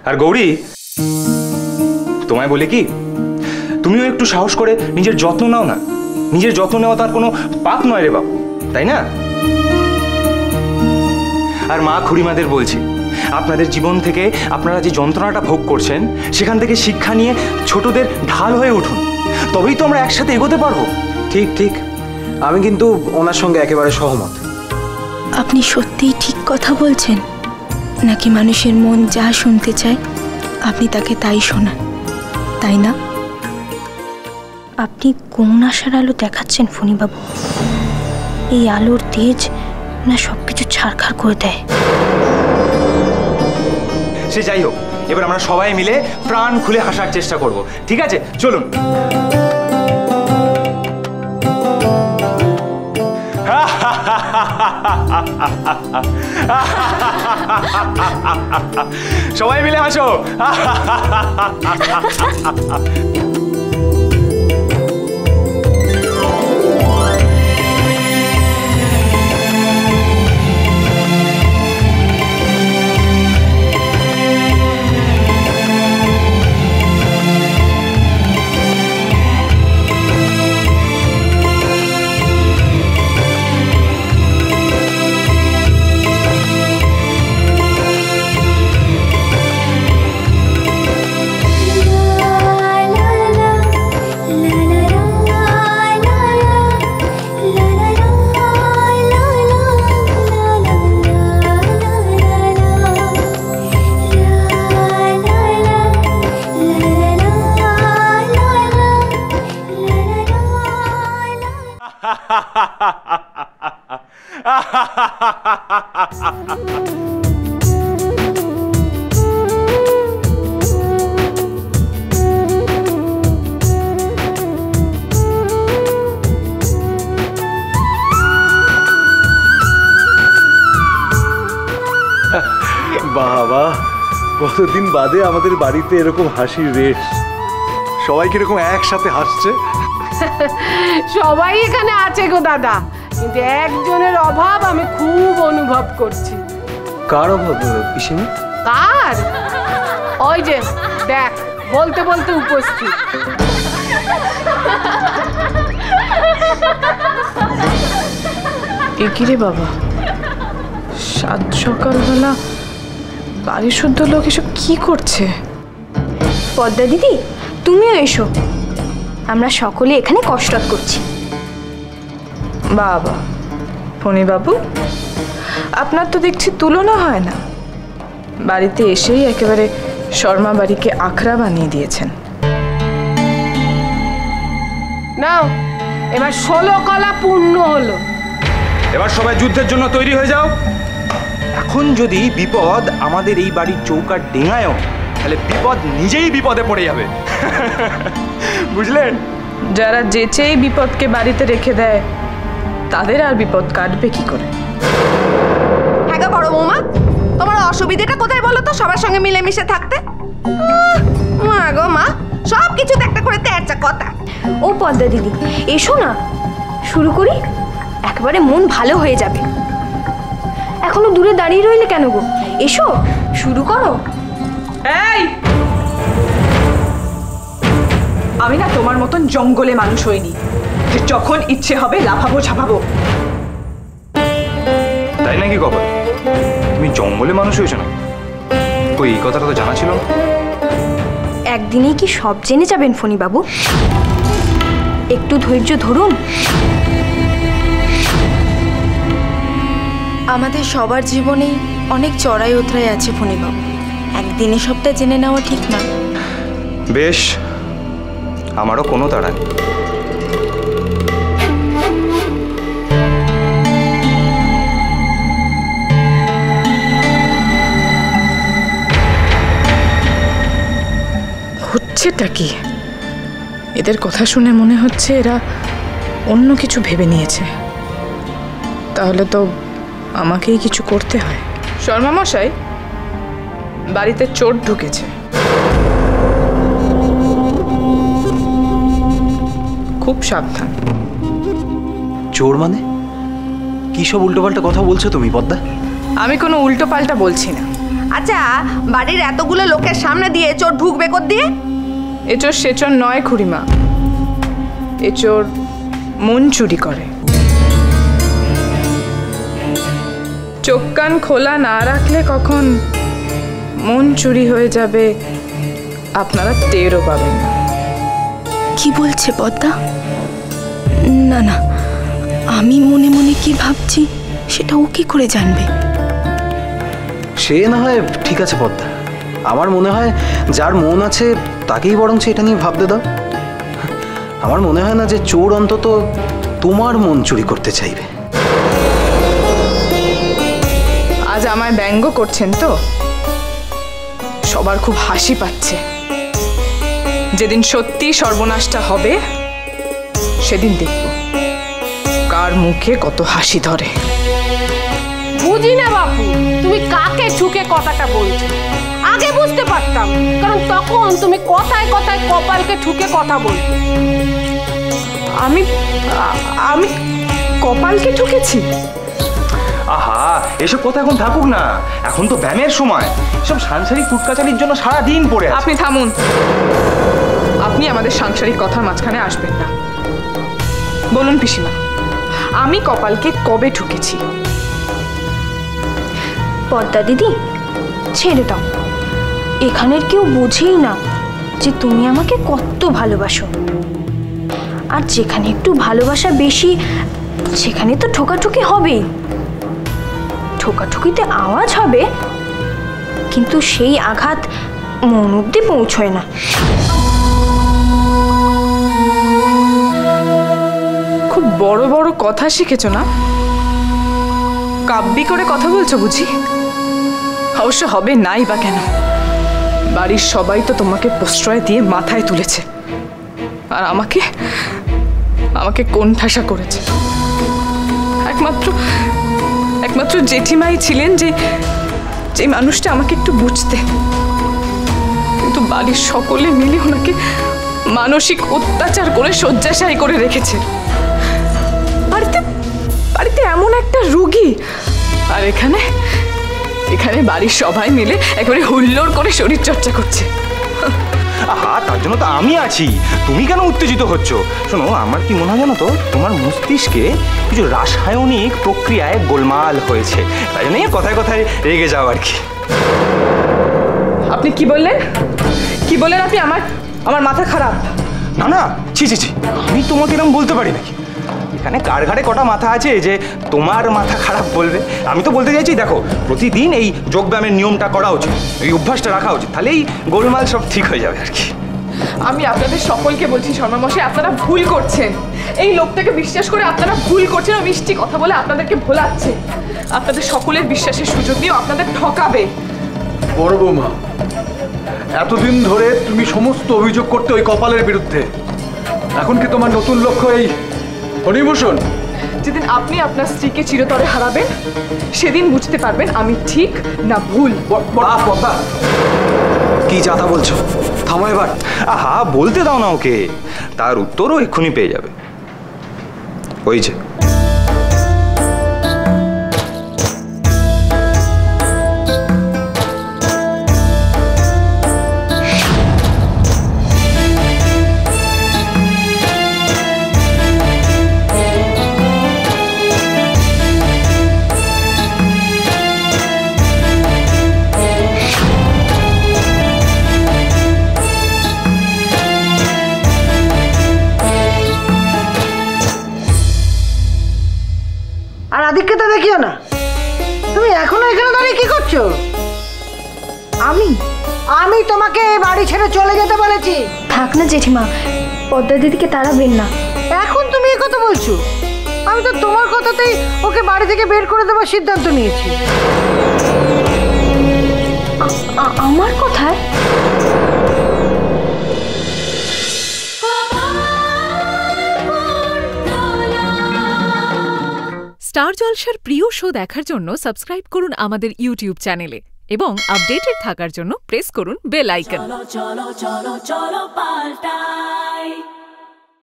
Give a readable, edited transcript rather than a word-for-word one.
আর গৌরী, তোমায় বলে কি, তুমিও একটু সাহস করে নিজের যত্ন নাও না। নিজের যত্ন নেওয়া তার কোনো পাপ নয় রে বাবু, তাই না? আর মা খুড়িমাদের বলছি, আপনাদের জীবন থেকে আপনারা যে যন্ত্রণাটা ভোগ করছেন সেখান থেকে শিক্ষা নিয়ে ছোটদের ঢাল হয়ে উঠুন, তবেই তো আমরা একসাথে এগোতে পারবো। ঠিক ঠিক, আমি কিন্তু ওনার সঙ্গে একেবারে সহমত। আপনি সত্যিই ঠিক কথা বলছেন, নাকি মানুষের মন যা শুনতে চায় আপনি তাকে তাই শোনান, তাই না? আপনি কোন আশার আলো দেখাচ্ছেন ফণীবাবু? এই আলোর তেজ না সবকিছু ছারখার করে দেয়। সে যাই হোক, এবার আমরা সবাই মিলে প্রাণ খুলে হাসার চেষ্টা করব, ঠিক আছে? চলুন। সবাই মিলে হাসো। বাবা, কতদিন বাদে আমাদের বাড়িতে এরকম হাসির রেশ। সবাই কিরকম একসাথে হাসছে। সবাই এখানে আছে গো দাদা, কিন্তু একজনের অভাব আমি খুব অনুভব করছি। কার অভাব পিসিমা? কার? ওই যে দেখ, বলতে বলতে উপস্থিত। এগিরে বাবা, সাত সকালবেলা বাড়ি শুদ্ধ লোক এসব কি করছে? পদ্মা দিদি, তুমিও এসো, আমরা সকলে এখানে কসরত করছি। বাবা, ফণীবাবু, আপনার তো দেখছি তুলনা হয় না। বাড়িতে এসেই একেবারে শর্মা বাড়িকে আখড়া বানিয়ে দিয়েছেন। নাও, এবার 16 কলা পূর্ণ হলো। এবার সবাই যুদ্ধের জন্য তৈরি হয়ে যাও। এখন যদি বিপদ আমাদের এই বাড়ির চৌকাঠ ডেঙায়ও, তাহলে বিপদ নিজেই বিপদে পড়ে যাবে। বুঝলেন? যারা যেচেই বিপদকে বাড়িতে রেখে দেয়, তাদের আর বিপদ কাটবে কি করে? হ্যাঁ গো বড় বৌমা, তোমার অসুবিধাটা কোথায় বলো তো সবার সঙ্গে মিলেমিশে থাকতে? মা গো মা, সব কিছুতে একটা করে তেরচা কথা। ও পদ্মা দিদি, এসো না, শুরু করি, একেবারে মন ভালো হয়ে যাবে। এখনো দূরে দাঁড়িয়ে রইলে কেন গো? এসো, শুরু করো। এই, আমি না তোমার মতন জঙ্গলে মানুষ হইনি যে যখন ইচ্ছে হবে লাফাবো ঝাপাবো। তাই নাকি কপাল? তুমি জঙ্গলে মানুষ হয়েছো না? ওই কথাটা তো জানা ছিল না। একদিনেই কি সব জেনে যাবেন ফণীবাবু? একটু ধৈর্য ধরুন। আমাদের সবার জীবনেই অনেক চড়াই উতরাই আছে ফণীবাবু, একদিনে সবটা জেনে নেওয়া ঠিক না। বেশ, আমারও কোনো তাড়া নেই। হচ্ছেটা কি? এদের কথা শুনে মনে হচ্ছে এরা অন্য কিছু ভেবে নিয়েছে। তাহলে তো আমাকেই কিছু করতে হয়। শর্মা মশাই, বাড়িতে চোর ঢুকেছে। খুব সাবধান। চোর মানে? কি সব উল্টোপাল্টা কথা বলছো তুমি পদ্মা? আমি কোনো উল্টো পাল্টা বলছি না, আচ্ছা, বাড়ির এতগুলো লোকের সামনে দিয়ে চোর ঢুকবে কোথ দিয়ে? এচোর সেচোর নয় খুড়িমা, এচোর মন চুরি করে। চোখ কান খোলা না রাখলে কখন মন চুরি হয়ে যাবে আপনারা টেরও পাবেন না। কি বলছে পদ্মা? না না, আমি মনে মনে কি ভাবছি সেটা ও কি করে জানবে? সে না হয় ঠিক আছে পদ্মা, আমার মনে হয় যার মন আছে তাকেই বরঞ্চ এটা নিয়ে ভাবতে দাও। আমার মনে হয় না যে চোর অন্তত তোমার মন চুরি করতে চাইবে। আজ আমায় ব্যঙ্গ করছেন তো? সবার খুব হাসি পাচ্ছে। যেদিন সত্যি সর্বনাশটা হবে সেদিন দেখব কার মুখে কত হাসি ধরে। বুঝি না বাপু, তুমি কাকে ঠুকে কথাটা বলছো। আগে বুঝতে পারতাম, কারণ তখন তুমি কথায় কথায় কপালকে ঠুকে কথা বলতে। আমি আমি কপালকে ঠুকেছি? আহা, এসব কথা এখন থাকুক না, এখন তো ব্যায়ামের সময়। সব সাংসারিক কুটকাচারির জন্য সারাদিন পড়ে আছে। আপনি থামুন, আপনি আমাদের সাংসারিক কথার মাঝখানে আসবেন না। বলুন পিসিমা, আমি কপালকে কবে ঠুকেছি? পদ্মা দিদি, ছেড়ে দাও। এখানের কেউ বোঝেই না যে তুমি আমাকে কত ভালোবাসো। আর যেখানে একটু ভালোবাসা বেশি সেখানে তো ঠোকাঠুকি হবেই। ঠোকাঠুকিতে আওয়াজ হবে, কিন্তু সেই আঘাত মন অব্দি পৌঁছয় না। খুব বড় বড় কথা শিখেছো না? কাব্যি করে কথা বলছো বুঝি? অবশ্য হবে নাই বা কেন, বাড়ির সবাই তো তোমাকে প্রশ্রয় দিয়ে মাথায় তুলেছে, আর আমাকে আমাকে কোণঠাসা করেছে। একমাত্র জেঠিমাই ছিলেন যে মানুষটা আমাকে একটু বুঝতে, কিন্তু বাড়ির সকলে মিলে ওনাকে মানসিক অত্যাচার করে শয্যাশায়ী করে রেখেছে। বাড়িতে এমন একটা রোগী, আর এখানে বাড়ির সবাই মিলে একেবারে হুল্লোড় করে শরীর চর্চা করছে। আহা, তার জন্য তো আমি আছি, তুমি কেন উত্তেজিত হচ্ছ? শোনো, আমার কি মনে হয় জানো তো, তোমার মস্তিষ্কে কিছু রাসায়নিক প্রক্রিয়ায় গোলমাল হয়েছে, তাই জন্য কথায় কথায় রেগে যাও আর কি। আপনি কি বললেন? আপনি আমার মাথা খারাপ? না না, ছি ছি ছি, আমি তোমাকে এরকম বলতে পারি নাকি? এখানে কার ঘাড়ে কটা মাথা আছে যে তোমার মাথা খারাপ বলবে? আমি তো বলতে চাইছি, দেখো, প্রতিদিন এই যোগব্যায়ামের নিয়মটা করা উচিত, এই অভ্যাসটা রাখা উচিত, তাহলেই গোলমাল সব ঠিক হয়ে যাবে আর কি। আমি আপনাদের সকলকে বলছি শর্মামশাই, আপনারা ভুল করছেন। এই লোকটাকে বিশ্বাস করে আপনারা ভুল করছেন, ও মিষ্টি কথা বলে আপনাদেরকে ভোলাচ্ছে। আপনাদের সকলের বিশ্বাসের সুযোগ নিয়েও আপনাদের ঠকাবে। বড় বৌমা, এতদিন ধরে তুমি সমস্ত অভিযোগ করতে ওই কপালের বিরুদ্ধে, এখন কি তোমার নতুন লক্ষ্য এই ফণিভূষণ? যেদিন আপনি আপনার স্ত্রীকে চিরতরে হারাবেন সেদিন বুঝতে পারবেন আমি ঠিক না ভুল। পদ্মা, কি যাতা বলছো? থামো এবার। আহা, বলতে দাও না ওকে, তার উত্তরও এক্ষুনি পেয়ে যাবে। ওই যে আর আদিককে তো দেখিও না। তুমি এখনো এখানে দাঁড়িয়ে কি করছো? আমি তোমাকে এই বাড়ি ছেড়ে চলে যেতে বলেছি। থাক না জেঠিমা, পদ্মা দিদিকে তাড়াবেন না। এখন তুমি এই কথা বলছো? আমি তো তোমার কথাতেই ওকে বাড়ি থেকে বের করে দেওয়ার সিদ্ধান্ত নিয়েছি। আমার কথায়? স্টার জলসার প্রিয় শো দেখার জন্য সাবস্ক্রাইব করুন আমাদের ইউটিউব চ্যানেলে এবং আপডেটেড থাকার জন্য প্রেস করুন বেল আইকন। চলো চলো চলো চলো পাল্টাই।